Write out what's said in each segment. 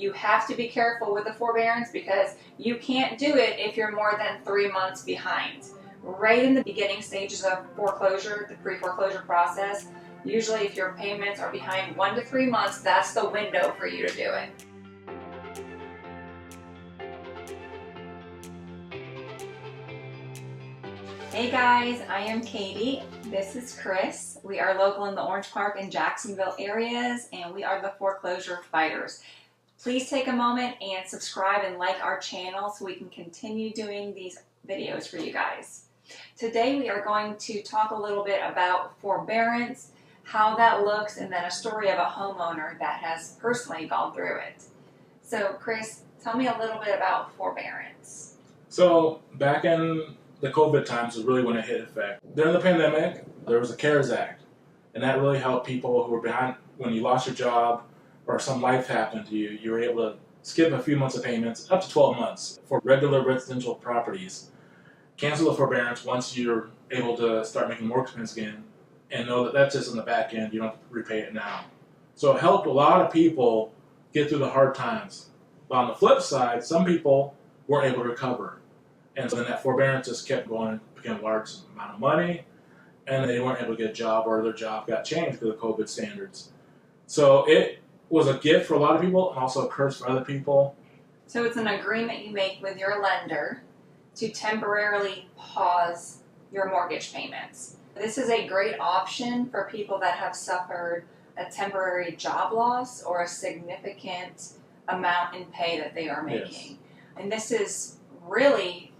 You have to be careful with the forbearance because you can't do it if you're more than 3 months behind. Right in the beginning stages of foreclosure, the pre-foreclosure process, usually if your payments are behind 1 to 3 months, that's the window for you to do it. Hey guys, I am Kady. This is Chris. We are local in the Orange Park and Jacksonville areas, and we are the Foreclosure Fighters. Please take a moment and subscribe and like our channel so we can continue doing these videos for you guys. Today we are going to talk a little bit about forbearance, how that looks, and then a story of a homeowner that has personally gone through it. So Chris, tell me a little bit about forbearance. So back in the COVID times was really when it hit effect. During the pandemic, there was a CARES Act, and that really helped people who were behind when you lost your job or some life happened to you. You were able to skip a few months of payments, up to 12 months, for regular residential properties. Cancel the forbearance once you're able to start making mortgage payments again, and know that that's just on the back end. You don't have to repay it now. So it helped a lot of people get through the hard times. But on the flip side, some people weren't able to recover. And so then that forbearance just kept going, became a large amount of money, and they weren't able to get a job, or their job got changed because of COVID standards. So it was a gift for a lot of people and also a curse for other people. So it's an agreement you make with your lender to temporarily pause your mortgage payments. This is a great option for people that have suffered a temporary job loss or a significant amount in pay that they are making. Yes. And this is really,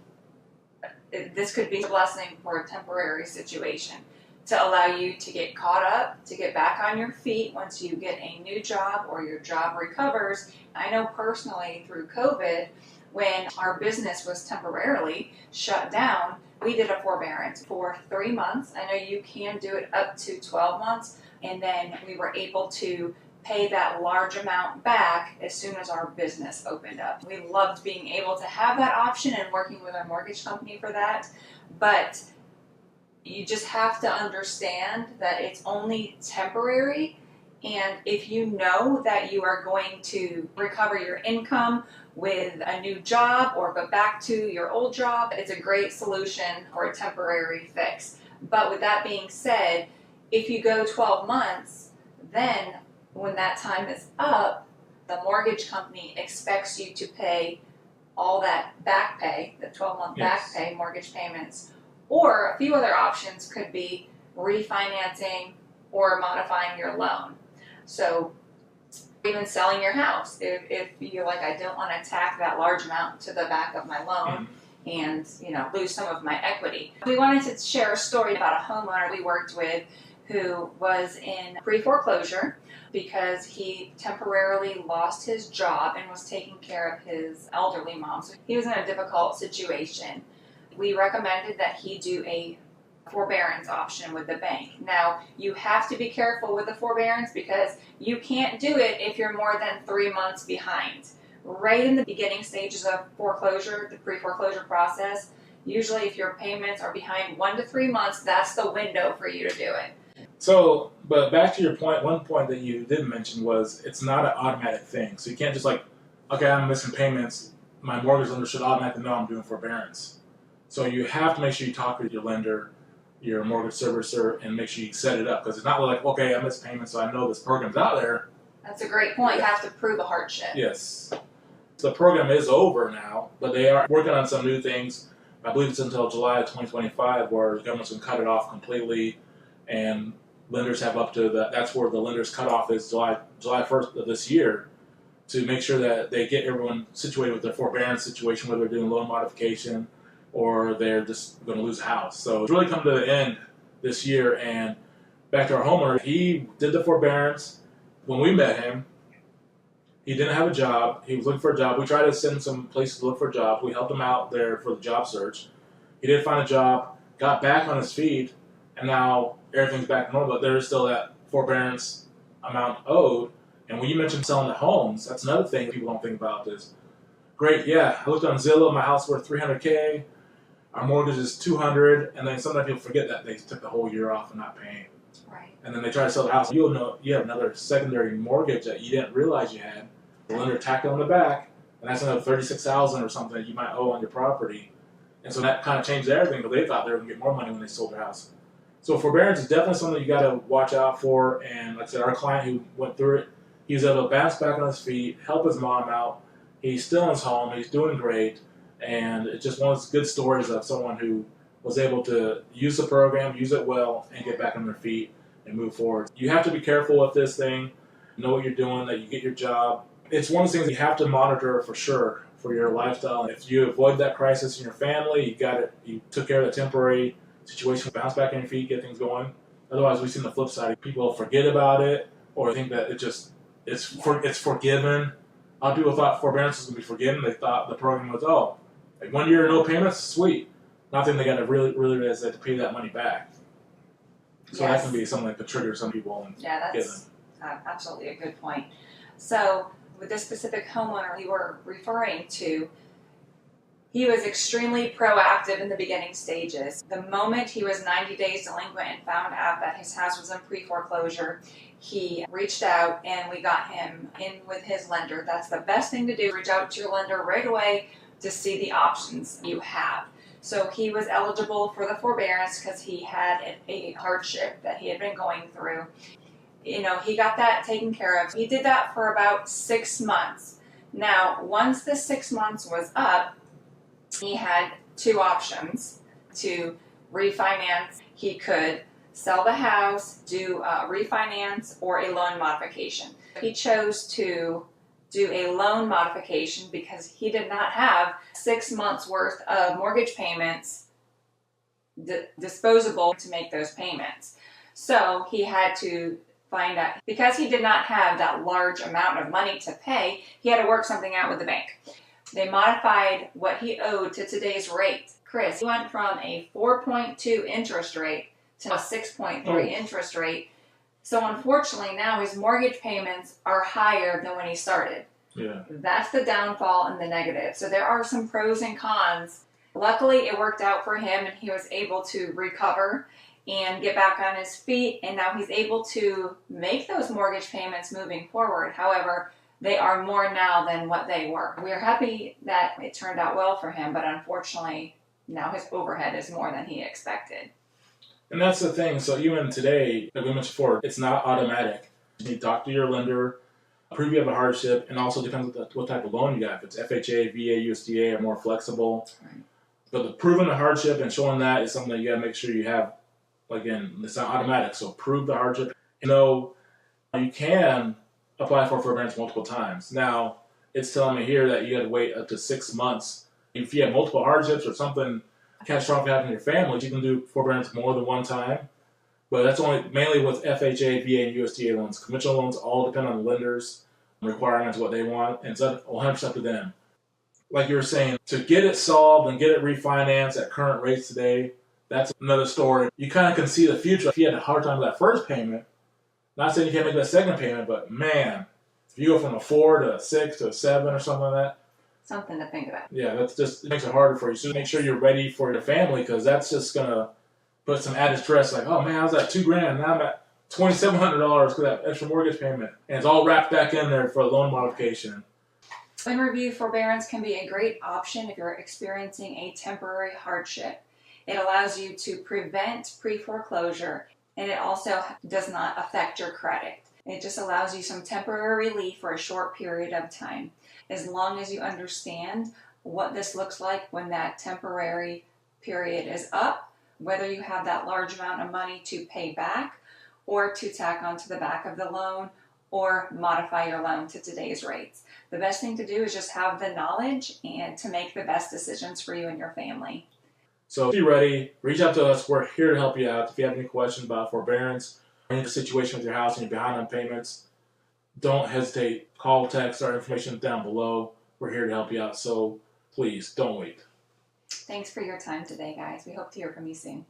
this could be a blessing for a temporary situation to allow you to get caught up, to get back on your feet once you get a new job or your job recovers. I know personally through COVID, when our business was temporarily shut down, we did a forbearance for 3 months. I know you can do it up to 12 months, and then we were able to pay that large amount back as soon as our business opened up. We loved being able to have that option and working with our mortgage company for that, but you just have to understand that it's only temporary, and if you know that you are going to recover your income with a new job or go back to your old job, it's a great solution for a temporary fix. But with that being said, if you go 12 months, then when that time is up, the mortgage company expects you to pay all that back pay, the 12-month back pay mortgage payments. Or a few other options could be refinancing or modifying your loan. So even selling your house, if you're like, I don't want to tack that large amount to the back of my loan and lose some of my equity. We wanted to share a story about a homeowner we worked with who was in pre-foreclosure because he temporarily lost his job and was taking care of his elderly mom. So he was in a difficult situation. We recommended that he do a forbearance option with the bank. Now, you have to be careful with the forbearance because you can't do it if you're more than 3 months behind. Right in the beginning stages of foreclosure, the pre-foreclosure process, usually if your payments are behind 1 to 3 months, that's the window for you to do it. So, but back to your point, one point that you didn't mention was it's not an automatic thing. So you can't just like, okay, I'm missing payments, my mortgage lender should automatically know I'm doing forbearance. So you have to make sure you talk with your lender, your mortgage servicer, and make sure you set it up. Because it's not like, okay, I missed payments, so I know this program's out there. That's a great point. You have to prove a hardship. Yes. So the program is over now, but they are working on some new things. I believe it's until July of 2025 where the government's going to cut it off completely. And lenders have up to that's where the lender's cutoff is July 1st of this year, to make sure that they get everyone situated with their forbearance situation, whether they're doing loan modification or they're just going to lose a house. So it's really come to the end this year. And back to our homeowner, he did the forbearance. When we met him, he didn't have a job. He was looking for a job. We tried to send him some places to look for a job. We helped him out there for the job search. He did find a job, got back on his feet, and now everything's back to normal. But there is still that forbearance amount owed. And when you mentioned selling the homes, that's another thing people don't think about is, great, yeah, I looked on Zillow, my house worth $300K. Our mortgage is $200, and then sometimes people forget that they took the whole year off and not paying. Right. And then they try to sell the house. You'll know you have another secondary mortgage that you didn't realize you had The lender tacked it on the back, and that's another $36,000 or something that you might owe on your property. And so that kind of changed everything because they thought they were going to get more money when they sold their house. So forbearance is definitely something you got to watch out for. And like I said, our client who went through it, he was able to bounce back on his feet, help his mom out. He's still in his home. He's doing great. And it's just one of those good stories of someone who was able to use the program, use it well, and get back on their feet and move forward. You have to be careful with this thing, know what you're doing, that you get your job. It's one of those things you have to monitor for sure for your lifestyle. If you avoid that crisis in your family, you got it. You took care of the temporary situation, bounce back on your feet, get things going. Otherwise, we've seen the flip side. People forget about it or think that it's forgiven. A lot of people thought forbearance was going to be forgiven. They thought the program was, like 1 year no payments, sweet. Nothing they got to really realize they have to pay that money back. So that can be something that could trigger some people and get them. Absolutely a good point. So with this specific homeowner we were referring to, he was extremely proactive in the beginning stages. The moment he was 90 days delinquent and found out that his house was in pre-foreclosure, he reached out and we got him in with his lender. That's the best thing to do. Reach out to your lender right away to see the options you have. So he was eligible for the forbearance because he had a hardship that he had been going through. He got that taken care of. He did that for about 6 months. Now, once the 6 months was up, he had 2 options to refinance. He could sell the house, do a refinance, or a loan modification. He chose to do a loan modification because he did not have 6 months worth of mortgage payments disposable to make those payments. So he had to find out, because he did not have that large amount of money to pay, he had to work something out with the bank. They modified what he owed to today's rate. Chris, he went from a 4.2 interest rate to a 6.3 interest rate. So unfortunately now his mortgage payments are higher than when he started. Yeah. That's the downfall and the negative. So there are some pros and cons. Luckily it worked out for him and he was able to recover and get back on his feet, and now he's able to make those mortgage payments moving forward. However, they are more now than what they were. We are happy that it turned out well for him, but unfortunately now his overhead is more than he expected. And that's the thing. So even today, like we mentioned before, it's not automatic. You need to talk to your lender, prove you have a hardship, and also depends on what type of loan you got. If it's FHA, VA, USDA are more flexible. Right. But the proving the hardship and showing that is something that you got to make sure you have. Again, it's not automatic, so prove the hardship. You can apply for forbearance multiple times. Now, it's telling me here that you had to wait up to 6 months. If you have multiple hardships or something catastrophic happening in your family, you can do forbearance more than one time. But that's only mainly with FHA, VA, and USDA loans. Conventional loans all depend on the lenders' requirements, what they want, and it's 100% up to them. Like you were saying, to get it solved and get it refinanced at current rates today, that's another story. You kind of can see the future. If you had a hard time with that first payment, not saying you can't make that second payment, but man, if you go from a 4 to a 6 to a 7 or something like that. Something to think about. Yeah, it makes it harder for you. So make sure you're ready for your family, because that's just going to put some added stress. Like, oh man, I was at $2,000. Now I'm at $2,700 for that extra mortgage payment. And it's all wrapped back in there for a loan modification. Loan review forbearance can be a great option if you're experiencing a temporary hardship. It allows you to prevent pre-foreclosure, and it also does not affect your credit. It just allows you some temporary relief for a short period of time. As long as you understand what this looks like when that temporary period is up, whether you have that large amount of money to pay back or to tack onto the back of the loan or modify your loan to today's rates. The best thing to do is just have the knowledge and to make the best decisions for you and your family. So be ready, reach out to us. We're here to help you out. If you have any questions about forbearance, or any situation with your house and you're behind on payments, don't hesitate. Call, text, our information down below. We're here to help you out. So please, don't wait. Thanks for your time today, guys. We hope to hear from you soon.